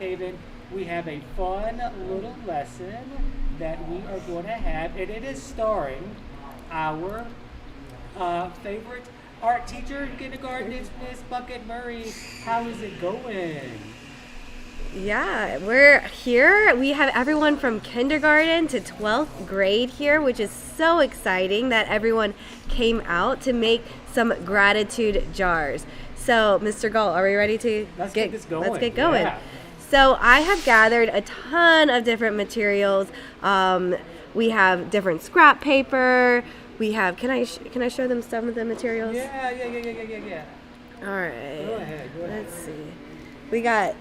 David, we have a fun little lesson that we are going to have, and it is starring our favorite art teacher in kindergarten. It's Miss Bucket Murray. How is it going? Yeah, we're here. We have everyone from kindergarten to 12th grade here, which is so exciting that everyone came out to make some gratitude jars. So, Mr. Galt, are we ready to get this going? Let's get going. Yeah. So, I have gathered a ton of different materials. We have different scrap paper. We have. Can I show them some of the materials? Yeah. All right. Go ahead. Let's see. We got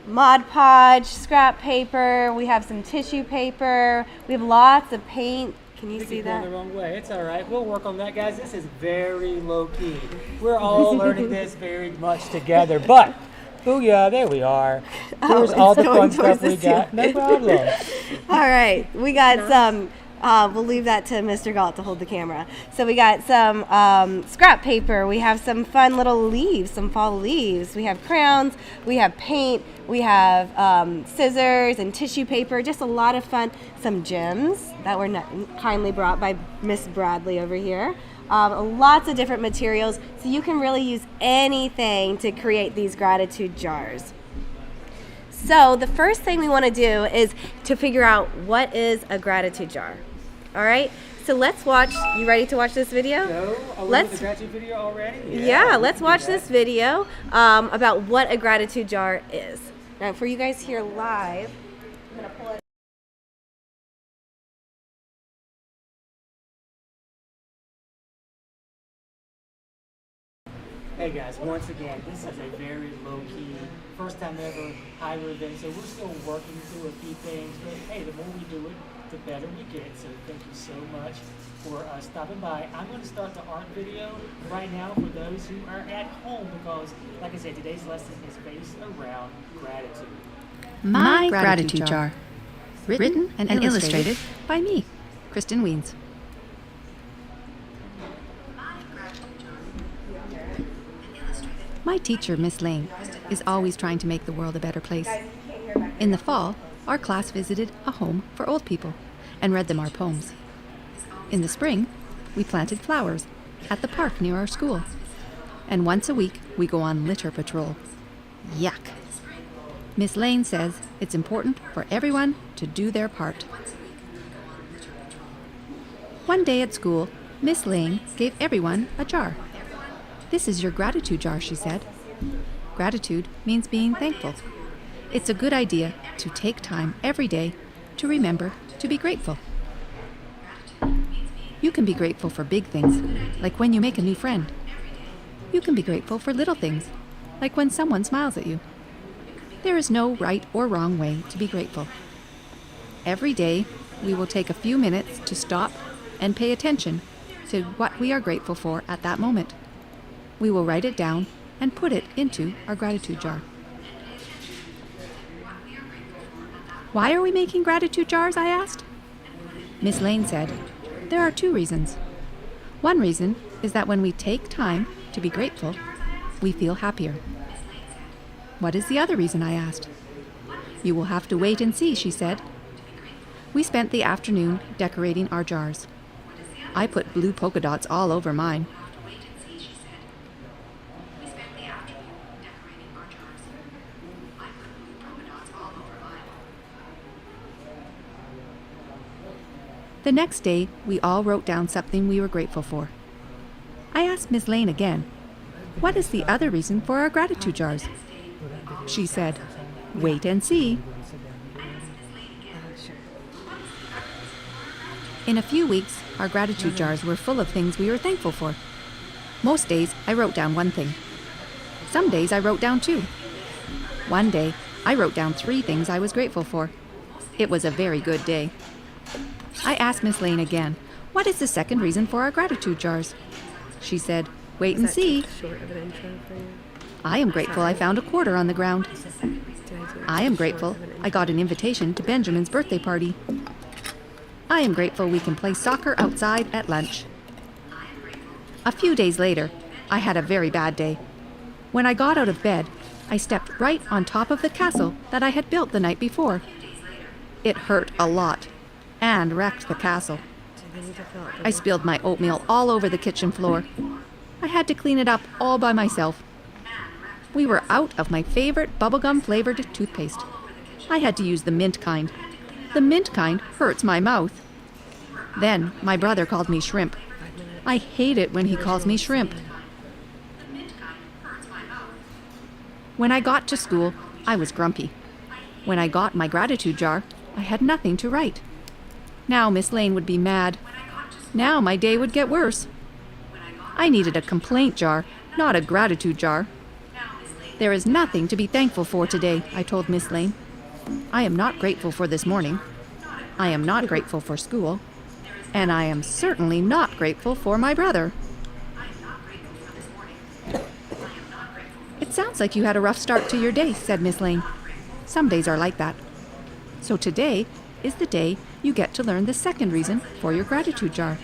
Mod Podge, scrap paper, we have some tissue paper, we have lots of paint. Can you see that? Going the wrong way. It's all right. We'll work on that, guys. This is very low key. We're all learning this very much together. But, booyah, there we are. Here's all the fun stuff we got. No problem. All right, we got some. We'll leave that to Mr. Galt to hold the camera. So we got some scrap paper. We have some fun little leaves, some fall leaves. We have crayons. We have paint. We have scissors and tissue paper. Just a lot of fun. Some gems that were kindly brought by Miss Bradley over here. Lots of different materials. So you can really use anything to create these gratitude jars. So the first thing we want to do is to figure out what is a gratitude jar. All right, so let's watch. You ready to watch this video? So, are we with the gratitude video already? Yeah, let's watch this video about what a gratitude jar is. Now, for you guys here live, I'm going to pull it. Hey guys, once again, this is a very low-key, first time ever hybrid event, so we're still working through a few things, but hey, the more we do it, the better we get. So thank you so much for stopping by. I'm going to start the art video right now for those who are at home because, like I said, today's lesson is based around gratitude. My Gratitude Jar. Written and illustrated by me, Kristen Weens. My teacher, Miss Lane, is always trying to make the world a better place. In the fall, our class visited a home for old people and read them our poems. In the spring, we planted flowers at the park near our school. And once a week, we go on litter patrol. Yuck! Miss Lane says it's important for everyone to do their part. One day at school, Miss Lane gave everyone a jar. This is your gratitude jar, she said. Gratitude means being thankful. It's a good idea to take time every day to remember to be grateful. You can be grateful for big things, like when you make a new friend. You can be grateful for little things, like when someone smiles at you. There is no right or wrong way to be grateful. Every day, we will take a few minutes to stop and pay attention to what we are grateful for at that moment. We will write it down and put it into our gratitude jar. Why are we making gratitude jars, I asked? Miss Lane said, there are two reasons. One reason is that when we take time to be grateful, we feel happier. What is the other reason, I asked? You will have to wait and see, she said. We spent the afternoon decorating our jars. I put blue polka dots all over mine. The next day, we all wrote down something we were grateful for. I asked Miss Lane again, what is the other reason for our gratitude jars? She said, wait and see. In a few weeks, our gratitude jars were full of things we were thankful for. Most days, I wrote down one thing. Some days, I wrote down two. One day, I wrote down 3 things I was grateful for. It was a very good day. I asked Miss Lane again, what is the second reason for our gratitude jars? She said, wait and see. I am grateful I found a quarter on the ground. I am grateful I got an invitation to Benjamin's birthday party. I am grateful we can play soccer outside at lunch. A few days later, I had a very bad day. When I got out of bed, I stepped right on top of the castle that I had built the night before. It hurt a lot and wrecked the castle. I spilled my oatmeal all over the kitchen floor. I had to clean it up all by myself. We were out of my favorite bubblegum-flavored toothpaste. I had to use the mint kind. The mint kind hurts my mouth. Then my brother called me Shrimp. I hate it when he calls me Shrimp. When I got to school, I was grumpy. When I got my gratitude jar, I had nothing to write. Now Miss Lane would be mad. Now my day would get worse. I needed a complaint jar, not a gratitude jar. There is nothing to be thankful for today, I told Miss Lane. I am not grateful for this morning. I am not grateful for school. And I am certainly not grateful for my brother. It sounds like you had a rough start to your day, said Miss Lane. Some days are like that. So today is the day you get to learn the second reason for your gratitude jar.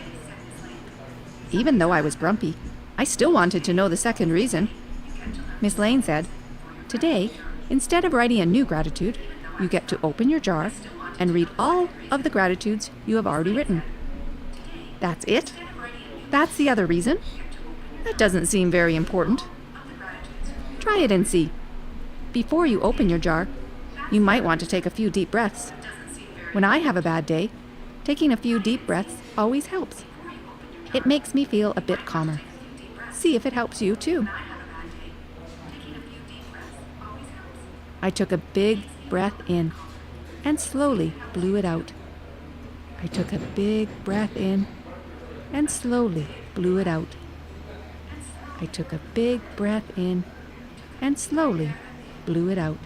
Even though I was grumpy, I still wanted to know the second reason. Miss Lane said, today, instead of writing a new gratitude, you get to open your jar and read all of the gratitudes you have already written. That's it? That's the other reason? That doesn't seem very important. Try it and see. Before you open your jar, you might want to take a few deep breaths. When I have a bad day, taking a few deep breaths always helps. It makes me feel a bit calmer. See if it helps you too. I took a big breath in and slowly blew it out. I took a big breath in and slowly blew it out. I took a big breath in and slowly blew it out.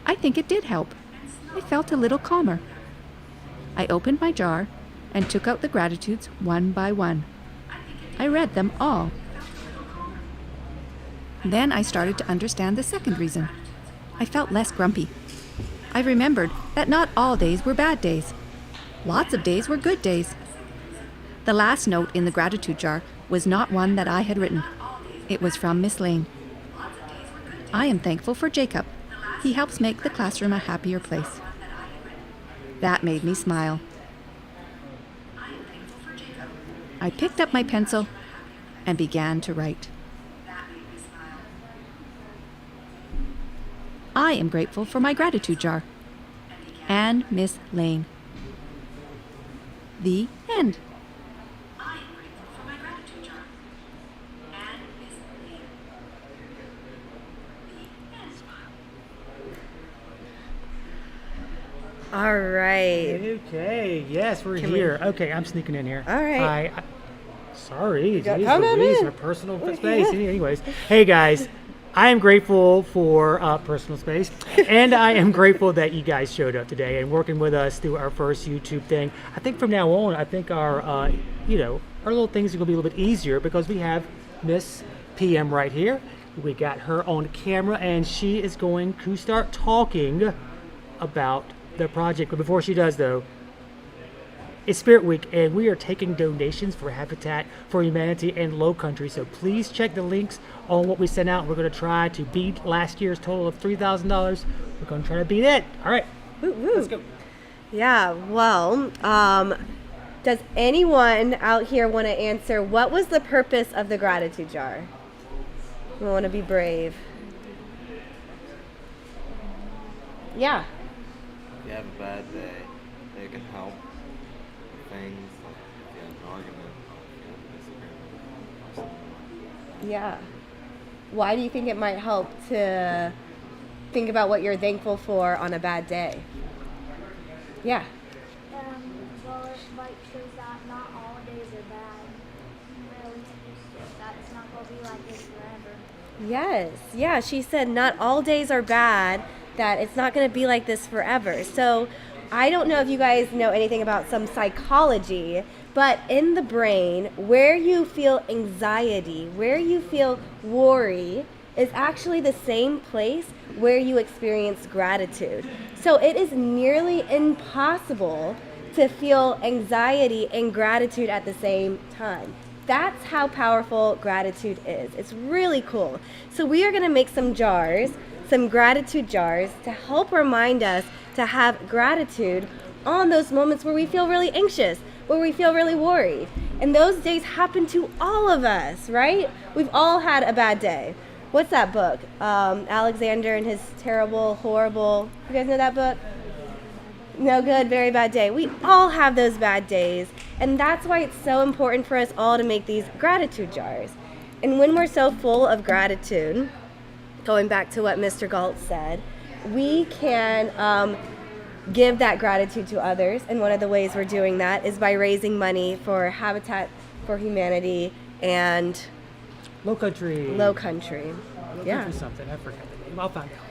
I think it did help. I felt a little calmer. I opened my jar and took out the gratitudes one by one. I read them all. Then I started to understand the second reason. I felt less grumpy. I remembered that not all days were bad days. Lots of days were good days. The last note in the gratitude jar was not one that I had written. It was from Miss Lane. I am thankful for Jacob. He helps make the classroom a happier place. That made me smile. I picked up my pencil and began to write. I am grateful for my gratitude jar. And Miss Lane. The end. All right. Okay, yes, we're here. Okay, I'm sneaking in here. All right. Sorry, Come geez, on Louise, in. our personal space. Anyways, hey guys, I am grateful for personal space, and I am grateful that you guys showed up today and working with us through our first YouTube thing. I think from now on, I think our, our little things are gonna be a little bit easier because we have Miss PM right here. We got her on camera, and she is going to start talking about the project. But before she does, though, it's Spirit Week, and we are taking donations for Habitat for Humanity and Low Country. So please check the links on what we sent out. We're going to try to beat last year's total of $3,000. We're going to try to beat it. All right, let's go. Yeah, well, does anyone out here want to answer what was the purpose of the gratitude jar? We want to be brave. Yeah. If you have a bad day, it can help with things like if you have an argument or if you have a disagreement or something like that. Yeah. Why do you think it might help to think about what you're thankful for on a bad day? Yeah. Well, it like shows that not all days are bad. Really, it's just that it's not gonna be like this forever. Yes. Yeah, she said not all days are bad, that it's not going to be like this forever. So I don't know if you guys know anything about some psychology, but in the brain, where you feel anxiety, where you feel worry, is actually the same place where you experience gratitude. So it is nearly impossible to feel anxiety and gratitude at the same time. That's how powerful gratitude is. It's really cool. So we are going to make some jars, some gratitude jars, to help remind us to have gratitude on those moments where we feel really anxious, where we feel really worried. And those days happen to all of us, right? We've all had a bad day. What's that book? Alexander and his terrible, horrible, you guys know that book? No good, very bad day. We all have those bad days. And that's why it's so important for us all to make these gratitude jars. And when we're so full of gratitude, going back to what Mr. Galt said, we can give that gratitude to others. And one of the ways we're doing that is by raising money for Habitat for Humanity and Low Country. Low Country. Yeah. Country something. I forgot the name. I'll find out.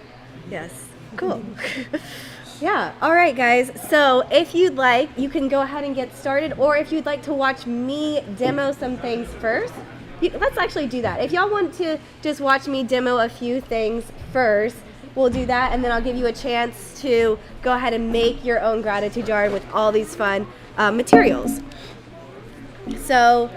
Yes. Cool. Yeah. All right, guys. So if you'd like, you can go ahead and get started. Or if you'd like to watch me demo some things first, let's actually do that. If y'all want to just watch me demo a few things first, we'll do that. And then I'll give you a chance to go ahead and make your own gratitude jar with all these fun materials. So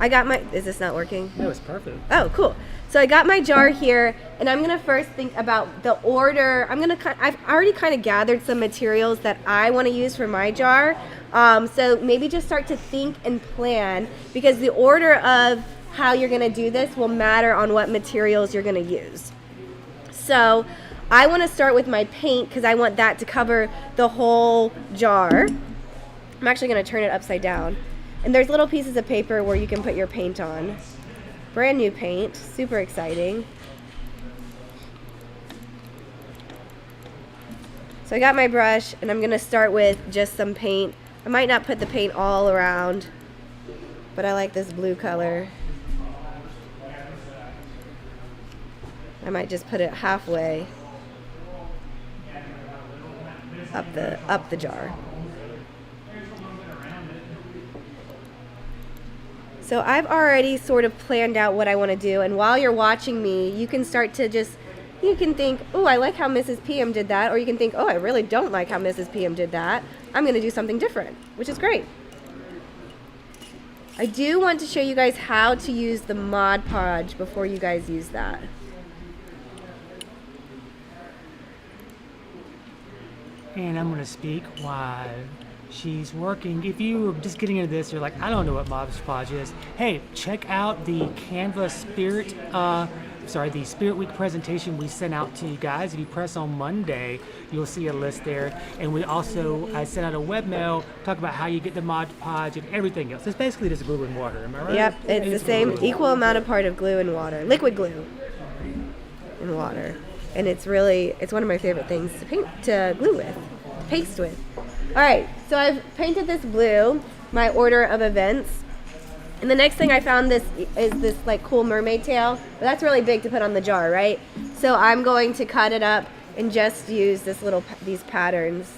I got my, is this not working? That was perfect. Oh, cool. So I got my jar here, and I'm gonna first think about the order. I've already kind of gathered some materials that I want to use for my jar. So maybe just start to think and plan, because the order of how you're gonna do this will matter on what materials you're gonna use. So I want to start with my paint because I want that to cover the whole jar. I'm actually gonna turn it upside down. And there's little pieces of paper where you can put your paint on. Brand new paint, super exciting. So I got my brush, and I'm gonna start with just some paint. I might not put the paint all around, but I like this blue color. I might just put it halfway up the jar. So I've already sort of planned out what I want to do, and while you're watching me, you can start to you can think, oh, I like how Mrs. PM did that, or you can think, oh, I really don't like how Mrs. PM did that. I'm going to do something different, which is great. I do want to show you guys how to use the Mod Podge before you guys use that. And I'm going to speak while she's working. If you are just getting into this, you're like, I don't know what Mod Podge is. Hey, check out the Canva the Spirit Week presentation we sent out to you guys. If you press on Monday, you'll see a list there. And I sent out a webmail talk about how you get the Mod Podge and everything else. It's basically just glue and water. Am I right? Yep, it's the same equal amount of part of glue and water, liquid glue and water. And it's one of my favorite things to glue with, to paste with. All right, so I've painted this blue, my order of events. And the next thing I found is this like cool mermaid tail. But that's really big to put on the jar, right? So I'm going to cut it up and just use these patterns.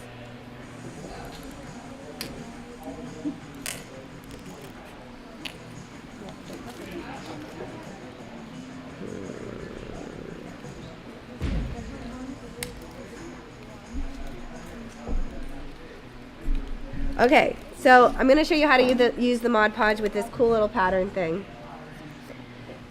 Okay, so I'm going to show you how to use the Mod Podge with this cool little pattern thing.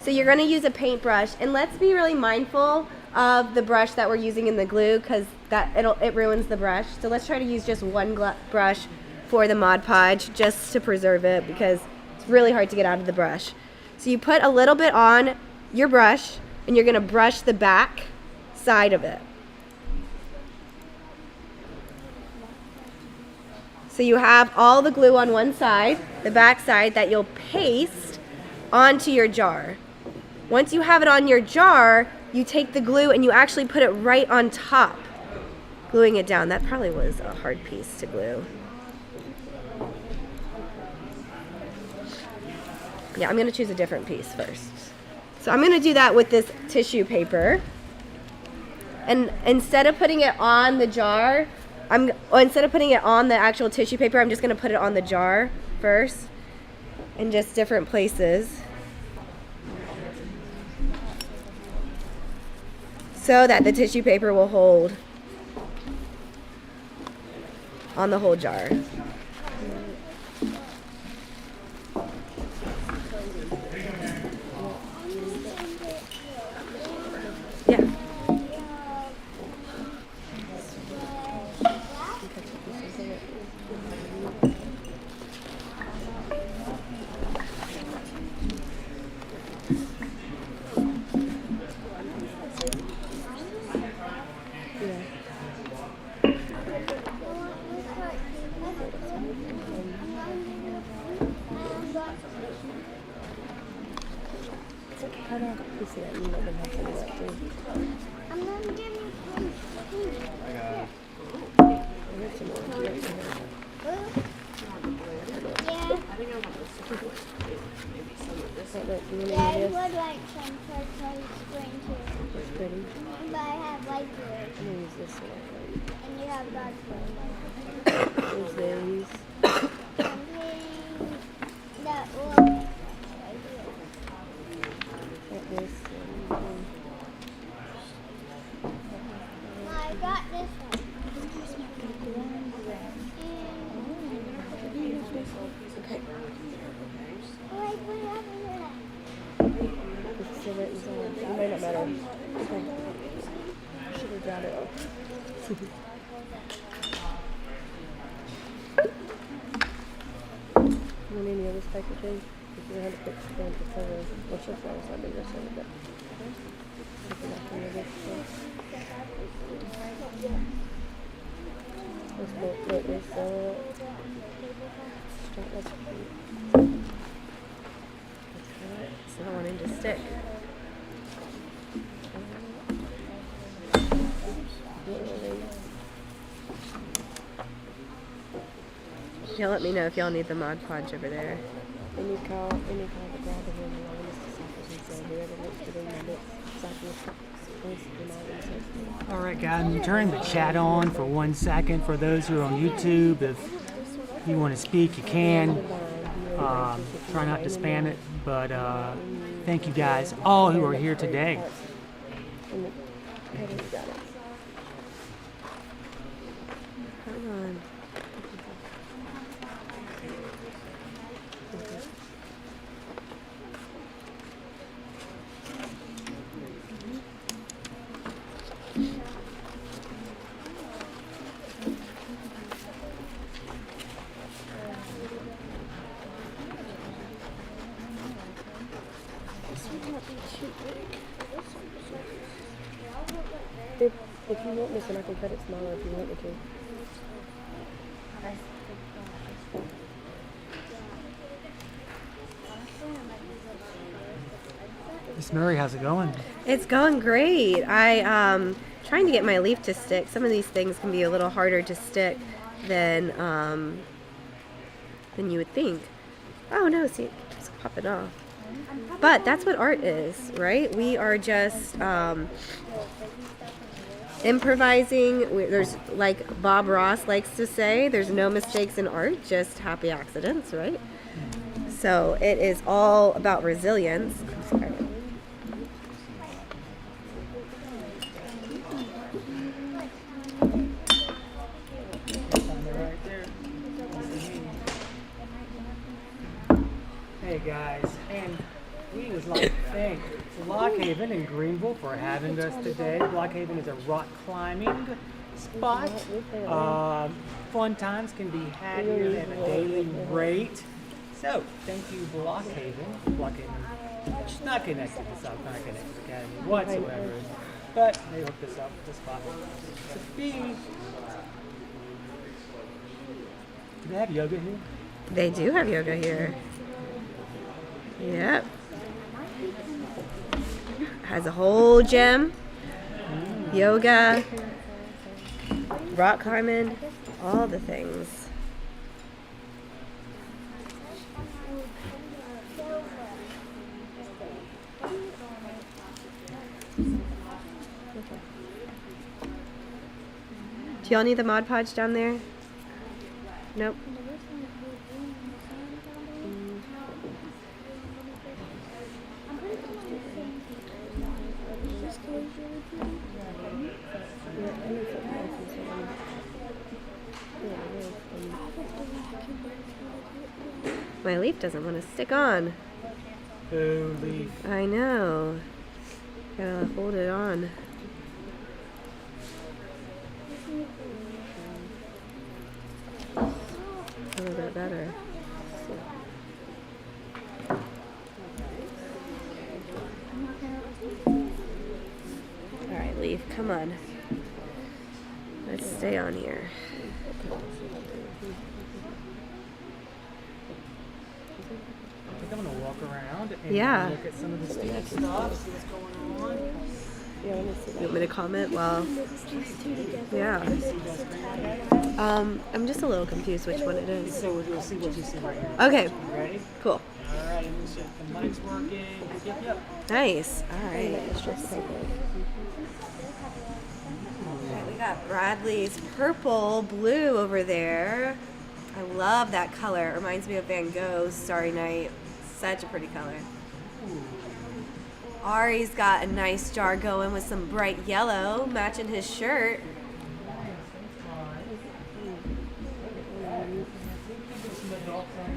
So you're going to use a paintbrush, and let's be really mindful of the brush that we're using in the glue, because it ruins the brush. So let's try to use just one brush for the Mod Podge just to preserve it, because it's really hard to get out of the brush. So you put a little bit on your brush, and you're going to brush the back side of it. So you have all the glue on one side, the back side, that you'll paste onto your jar. Once you have it on your jar, you take the glue and you actually put it right on top, gluing it down. That probably was a hard piece to glue. Yeah, I'm going to choose a different piece first. So I'm going to do that with this tissue paper. And instead of putting it on the jar, instead of putting it on the actual tissue paper, I'm just going to put it on the jar first in just different places so that the tissue paper will hold on the whole jar. cut off a piece of that and let them have some of that too. I'm gonna give you some. I got I got some more. Yeah. Look, you want Yeah, I any of would this? like some turquoise green too. It's pretty. But I have light blue. I'm gonna use this one. And you have dark blue. There's these. I'm getting that one right here. Got this. I got this one. Okay. Wait, what happened to that? It's still right inside. It might not matter. Okay. Should have got it off. You want any of this packaging? If you had to put down the cover, well, she'll throw us under this one, but. Put it back under this one. This booklet is that's cute. It's not wanting to stick. Y'all let me know if y'all need the Mod Podge over there. Any call the grab of him along with the suckers and say whoever looks for them nuggets, suckers, All right, guys, I'm turning the chat on for 1 second. For those who are on YouTube, if you want to speak, you can. Try not to spam it, but thank you guys, all who are here today. Come on. If you want this, then I can cut it smaller if you want me to. Miss Murray, how's it going? It's going great. Trying to get my leaf to stick. Some of these things can be a little harder to stick than you would think. Oh no, see, it keeps popping off. But that's what art is, right? We are just improvising. There's, like Bob Ross likes to say, there's no mistakes in art, just happy accidents, right? So it is all about resilience. I'm sorry. Hey guys, and we would like to thank Blockhaven and Greenville for having us today. Blockhaven is a rock climbing spot. Fun times can be had here at a daily rate. So, thank you, Blockhaven. Blockhaven, it's not connected to South Carolina Connected Academy whatsoever, but they hooked us up with this spot. So, B, do they have yoga here? They do have yoga here. Yep. Has a whole gym, yoga, rock climbing, all the things. Do y'all need the Mod Podge down there? Nope. My leaf doesn't want to stick on. Boo, leaf. I know. Gotta hold it on. A little bit better. Alright, leaf, come on. Let's stay on here. think I'm gonna walk around and Yeah. look at some of the student stuff, see what's going on. You want me to comment? Well, yeah. I'm just a little confused which one it is. So we'll see what you see right here. Okay, You ready? cool. All right, and so the mic's working. Yep. Nice. All right. We got Bradley's purple blue over there. I love that color. It reminds me of Van Gogh's Starry Night. Such a pretty color. Ari's got a nice jar going with some bright yellow matching his shirt.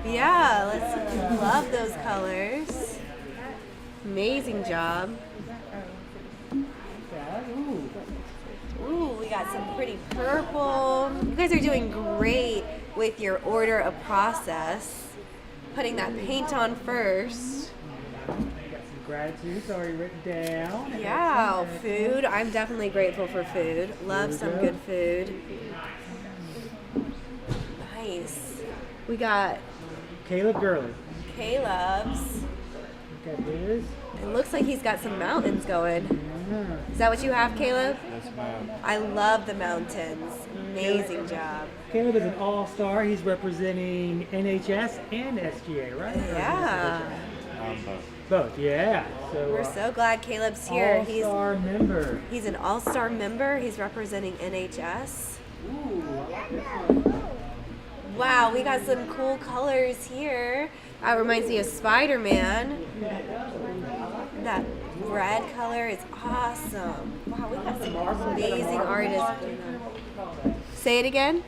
Yeah, let's love those colors. Amazing job. Ooh, we got some pretty purple. You guys are doing great with your order of process. Putting that paint on first. Gratitude's already written down. Yeah, food. I'm definitely grateful for food. Love some good food. Nice. We got Caleb Gurley. Caleb's. Look at this. It looks like he's got some mountains going. Yeah. Is that what you have, Caleb? Yes, ma'am. I love the mountains. Amazing job. Caleb is an all-star. He's representing NHS and SGA, right? Yeah. Both. Both, yeah. So We're so glad Caleb's here. all-star member. He's an all-star member. He's representing NHS. Ooh, I like this one. Wow, we got some cool colors here. That reminds me of Spider-Man. That red color is awesome. Wow, we got some amazing artists. Say it again?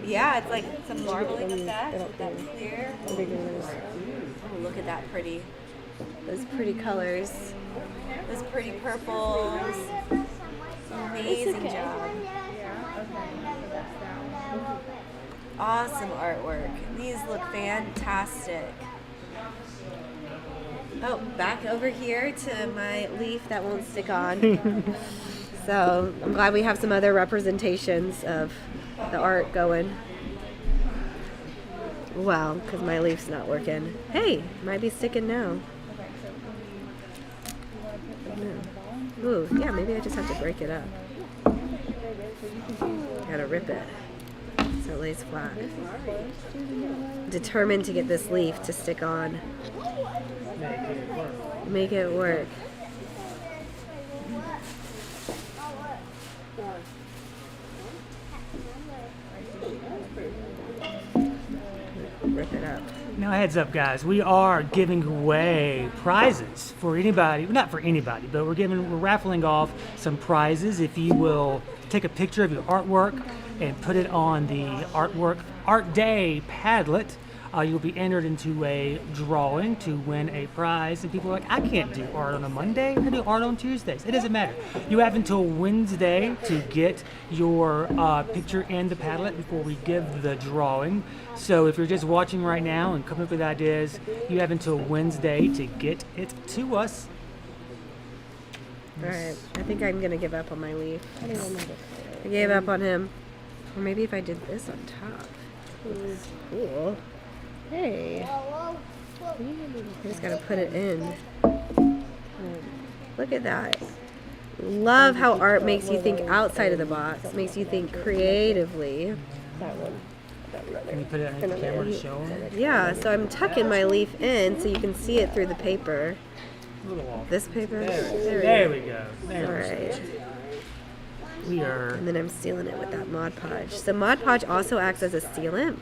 Yeah, it's like some marbling effect with that clear. Oh, look at that pretty. Those pretty colors. Those pretty purples. Amazing job. Awesome artwork. These look fantastic. Oh, back over here to my leaf that won't stick on. So I'm glad we have some other representations of the art going. Well, because my leaf's not working. Hey, might be sticking now. Ooh, yeah, maybe I just have to break it up. Gotta rip it so it lays flat. Determined to get this leaf to stick on. Make it work. Rip it up. Now, heads up, guys. We are giving away prizes for anybody. Not for anybody, but we're raffling off some prizes. If you will take a picture of your artwork and put it on the Art Day Padlet, you'll be entered into a drawing to win a prize. And people are like, I can't do art on a Monday. I do art on Tuesdays. It doesn't matter. You have until Wednesday to get your picture in the Padlet before we give the drawing. So if you're just watching right now and coming up with ideas, you have until Wednesday to get it to us. All right, I think I'm gonna give up on my leaf. I gave up on him. Or maybe if I did this on top. Cool. Hey. I just gotta put it in. Look at that. Love how art makes you think outside of the box, makes you think creatively. Can you put it on the camera to show them? Yeah, so I'm tucking my leaf in so you can see it through the paper. This paper? There we go. All right. We are. And then I'm sealing it with that Mod Podge. So Mod Podge also acts as a sealant.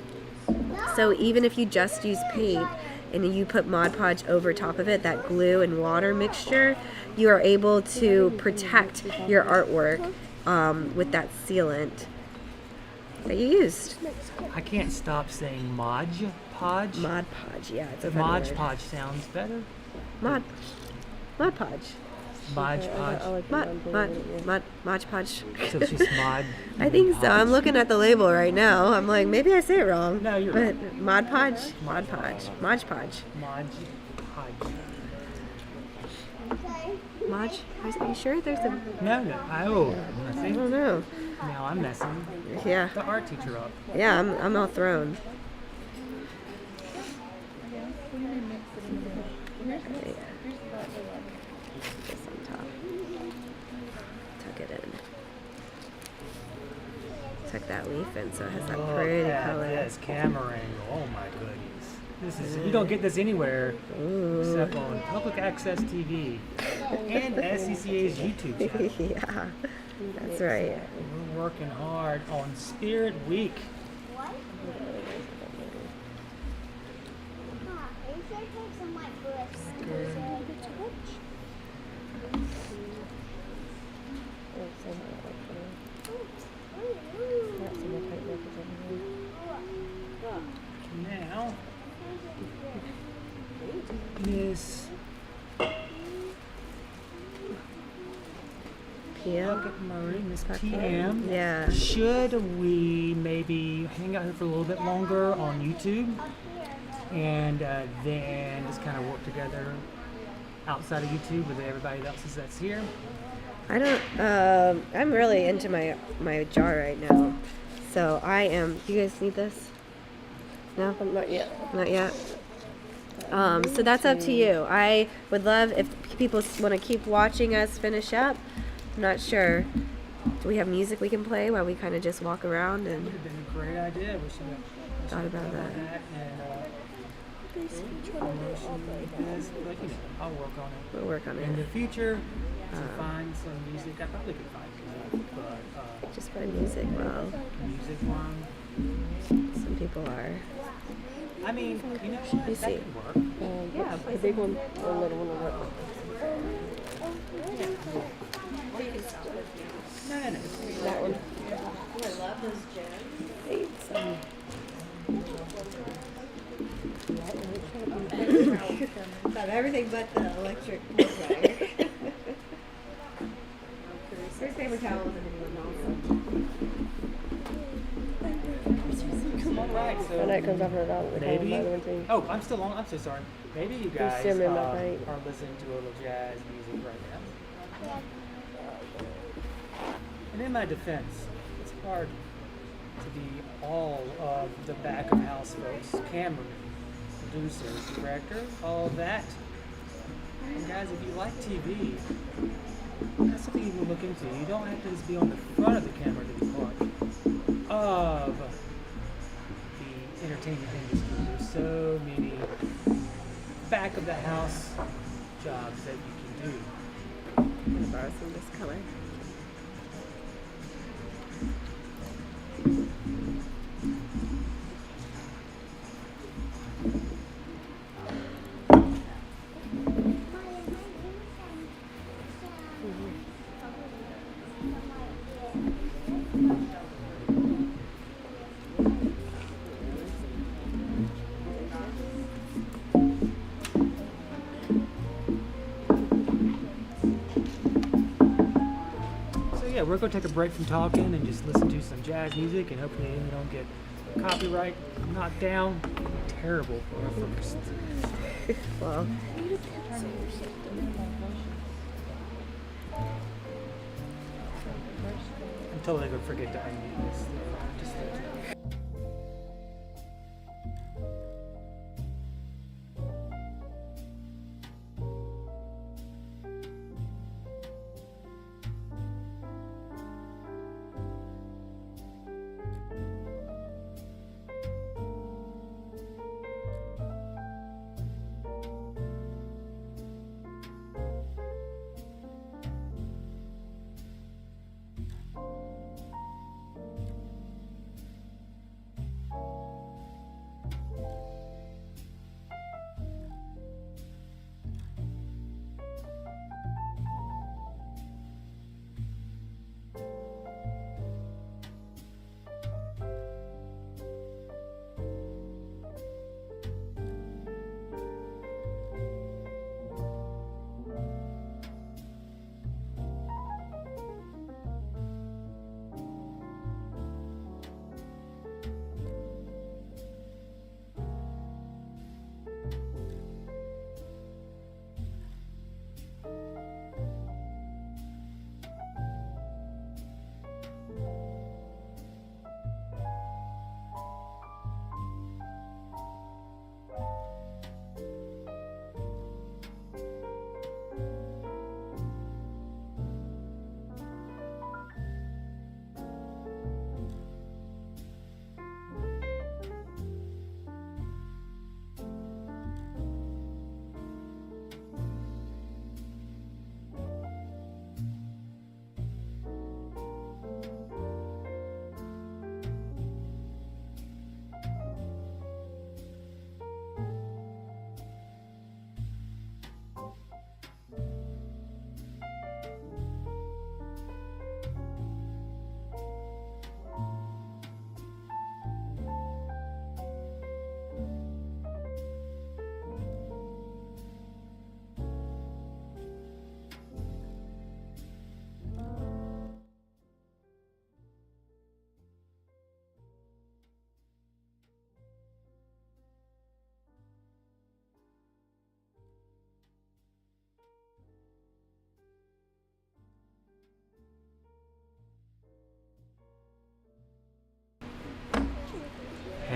So even if you just use paint and you put Mod Podge over top of it, that glue and water mixture, you are able to protect your artwork with that sealant that you used. I can't stop saying Mod Podge. Mod Podge, yeah, it's a fun Mod word. Podge sounds better. Mod Podge. Mod Podge. Mod Podge. So she's Mod. I think so. I'm looking at the label right now. I'm like, maybe I say it wrong. No, you're but right. Mod Podge? Mod Podge. Mod Podge. Mod Podge. Mod? Are you sure there's a... No. I Messy. don't know. Now I'm messing Yeah. the art teacher up. Yeah, I'm all thrown. underneath, and so it has that Look pretty at color. this camera angle. Oh my goodness. This is you don't get this anywhere except on public access TV and SCCA's YouTube channel. Yeah, that's right. We're working hard on Spirit Week. What? Are you sure it takes some like grips? Now, Miss PM. Murray, Miss PM. Yeah. Should we maybe hang out here for a little bit longer on YouTube and then just kind of work together outside of YouTube with everybody else that's here? I don't. I'm really into my jar right now, so I am. You guys need this? No, not yet. Not yet. So that's up to you. I would love if people want to keep watching us finish up. I'm not sure. Do we have music we can play while we kind of just walk around and Would have been a great idea. We should have thought about that? But you know, I'll work on it. We'll work on In the it. future, to find some music, I probably could find some, but Just play music. Well, music one. some people are. I mean, you know, me that see. could work. Yeah, The big one or the little one will work. No. That one. About everything but the electric wire. Here's paper towels and All right, so And that comes off of the maybe. other one thing. Oh, I'm still on. I'm so sorry. Maybe you guys still in my are bite. listening to a little jazz music right now. And in my defense, it's hard to be all of the back of house folks, cameramen, producers, director, all of that. And guys, if you like TV, that's something you can look into. You don't have to just be on the front of the camera to be part of the entertainment industry. There's so many back of the house jobs that you can do. I'm gonna borrow some of this color. So yeah, we're gonna take a break from talking and just listen to some jazz music, and hopefully we don't get copyright knocked down. Terrible for our first. Well, I'm totally gonna forget to unmute this. Just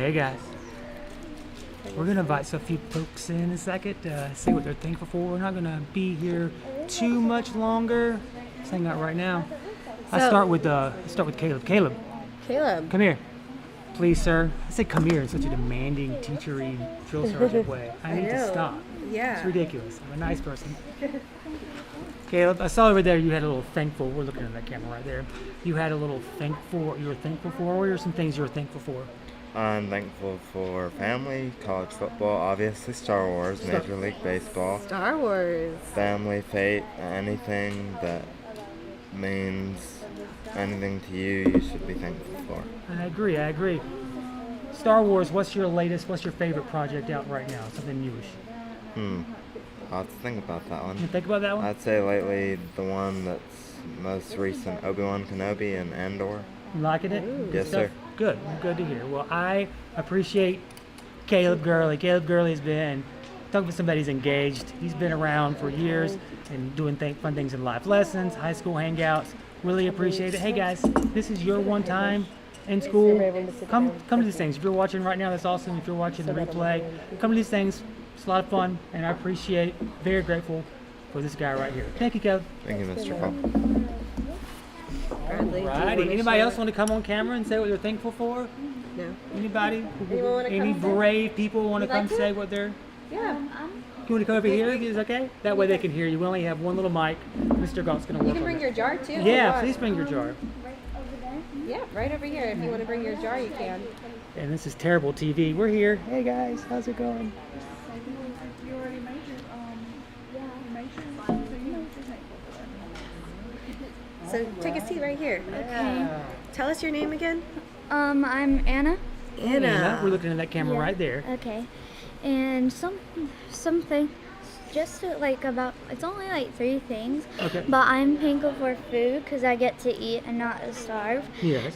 Hey guys, we're gonna invite a few folks in a second to say what they're thankful for. We're not gonna be here too much longer. Let's hang out right now. I start with Caleb. Caleb, come here, please, sir. I say come here in such a demanding, teachery, drill sergeant way. I need to stop. Yeah. It's ridiculous. I'm a nice person. Caleb, I saw over there you had a little thankful. We're looking at that camera right there. You had a little thankful. You were thankful for. What are some things you were thankful for? I'm thankful for family, college football, obviously Star Wars, Major League Baseball, Star Wars. family, fate, anything that means anything to you, you should be thankful for. I agree. Star Wars, what's your favorite project out right now? Something newish. I'll have to think about that You one. think about that one? I'd say lately the one that's most recent, Obi-Wan Kenobi and Andor. You liking it? Good Yes, stuff? sir. Good to hear. Well, I appreciate Caleb Gurley. Caleb Gurley has been talking with somebody who's engaged. He's been around for years and doing fun things in life lessons, high school hangouts. Really appreciate it. Hey guys, this is your one time in school. Come to these things. If you're watching right now, that's awesome. If you're watching the replay, come to these things. It's a lot of fun, and I appreciate, very grateful for this guy right here. Thank you, Caleb. Thank you, Mr. Cole. Bradley, do you wanna Righty. Anybody share? else want to come on camera and say what they're thankful for? No. Anybody? Anyone wanna Any come say? brave people want to You'd come like to? say what they're... Yeah. You want to come over here? Is it okay? That way they can hear you. We only have one little mic. Mr. Galt's going to work You can on bring it. your jar too. if Yeah, you want. please bring your jar. Right over there. Yeah, right over here. If you want to bring your jar, you can. And this is terrible TV. We're here. Hey guys, how's it going? You already made your, you made your line, so you know what you're thankful for. So take a seat right here. Yeah. Tell us your name again. I'm Anna. Anna, we're looking at that camera Yeah. right there. Okay. And something just like about, it's only like 3 things. Okay. But I'm thankful for food because I get to eat and not starve. Yes.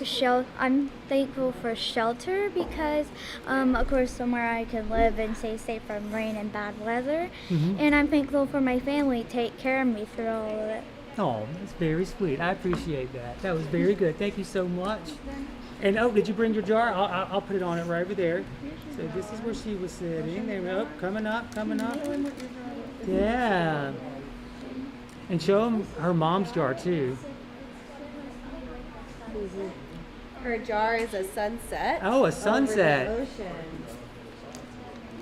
I'm thankful for shelter because, of course, somewhere I can live and stay safe from rain and bad weather. Mhm. And I'm thankful for my family take care of me through all of it. Oh, that's very sweet. I appreciate that. That was very good. Thank you so much. And oh, did you bring your jar? I'll put it on it right over there. So this is where she was sitting. There we go. Coming up. Yeah. And show them her mom's jar too. Her jar is a sunset. Oh, a sunset. Over the ocean.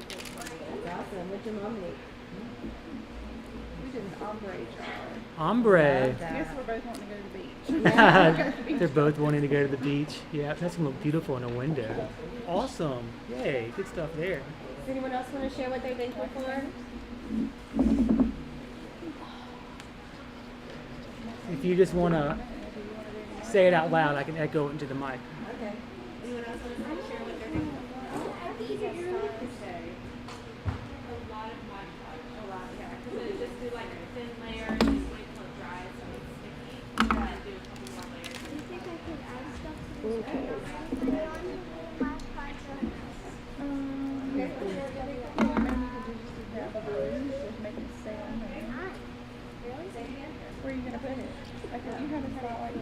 That's awesome. What'd your mom make? We did an ombre jar. Ombre. I guess we're both wanting to go to the beach. They're both wanting to go to the beach. Yeah, that's gonna look beautiful in a window. Awesome. Yay, good stuff there. Does anyone else want to share what they're thankful for? If you just want to say it out loud, I can echo it into the mic. Okay. Anyone else want to share what they're thankful for? Do you think I could add stuff to this? Maybe you could just have a balloon, just make it stay on there. Where are you gonna put it? Like, you have a spot like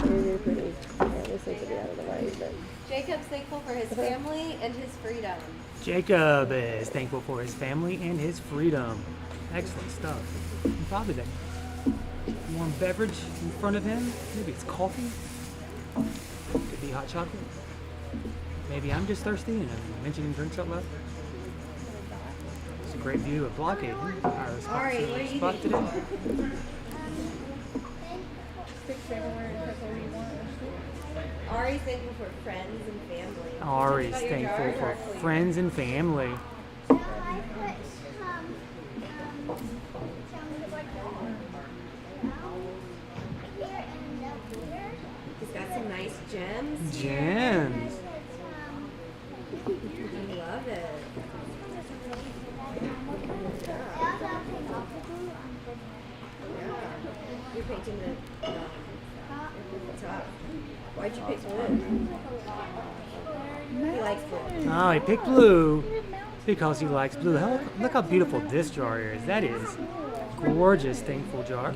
Really pretty. Yeah, this will get out of the way, but Jacob's thankful for his family and his freedom. Jacob is thankful for his family and his freedom. Excellent stuff. And probably that warm beverage in front of him. Maybe it's coffee. Could be hot chocolate. Maybe I'm just thirsty and I'm mentioning drinks out loud. It's a great view of Blockade. Our Ari, what are you spot thankful today. for? sticks everywhere and put where you want it. Ari's thankful for friends and family. Ari's Tell me about your thankful jar. for friends and family. He's got some nice gems. Gems. I love it. You're painting the top. Why'd you pick blue? He likes blue. Oh, he picked blue because he likes blue. Look how beautiful this jar is. That is gorgeous, thankful jar.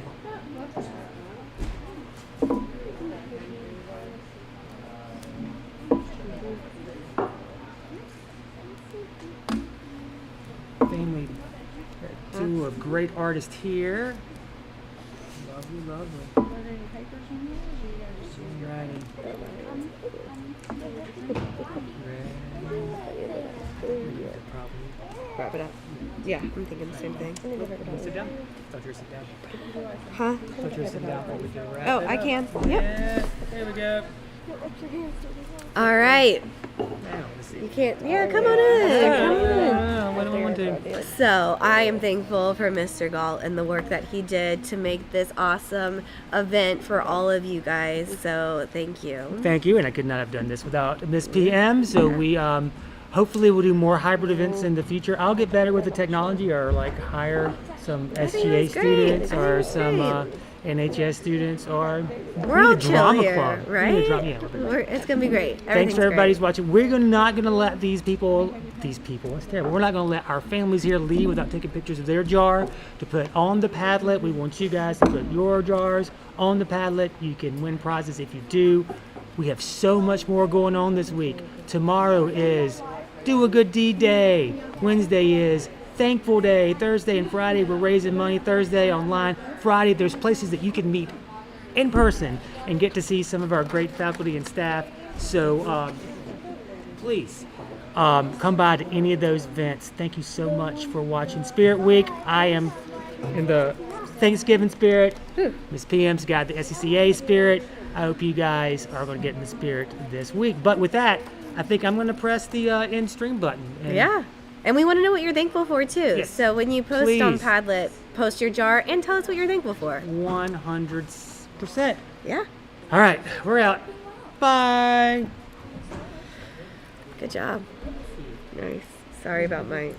family duo of great artists here. Lovely, lovely. Are there any papers on yours? Or you gotta just use Writing. Probably. Wrap it up. Yeah, I'm thinking the same thing. Sit down. Thought you were sitting down. Huh? Thought you were sitting down. Thought we could wrap Oh, it I up. can. Yep. Yeah, there we go. All right. Now, let's see. You can't. Yeah, come on in. Come on. What do I want to do? in. So I am thankful for Mr. Galt and the work that he did to make this awesome event for all of you guys. So thank you. Thank you, and I could not have done this without Miss PM. So we hopefully we'll do more hybrid events in the future. I'll get better with the technology, or like hire some SCA that's great. students I or think some that's NHS students, or We're all maybe a chill drama here, club. Maybe a right? yeah, we'll do that. It's gonna be great. Thanks Everything's for everybody's great. watching. We're not going to let these people, that's terrible. We're not going to let our families here leave without taking pictures of their jar to put on the Padlet. We want you guys to put your jars on the Padlet. You can win prizes if you do. We have so much more going on this week. Tomorrow is Do a Good Deed Day. Wednesday is Thankful Day. Thursday and Friday we're raising money. Thursday online. Friday there's places that you can meet in person and get to see some of our great faculty and staff. So please come by to any of those events. Thank you so much for watching Spirit Week. I am in the Thanksgiving spirit. Miss PM's got the SCCA spirit. I hope you guys are going to get in the spirit this week. But with that, I think I'm going to press the end stream button. And Yeah. And we want to know what you're thankful for too. Yes. So when you post on Please. Padlet, post your jar and tell us what you're thankful for. 100%. Yeah. All right, we're out. Bye. Good job. Nice. Sorry about my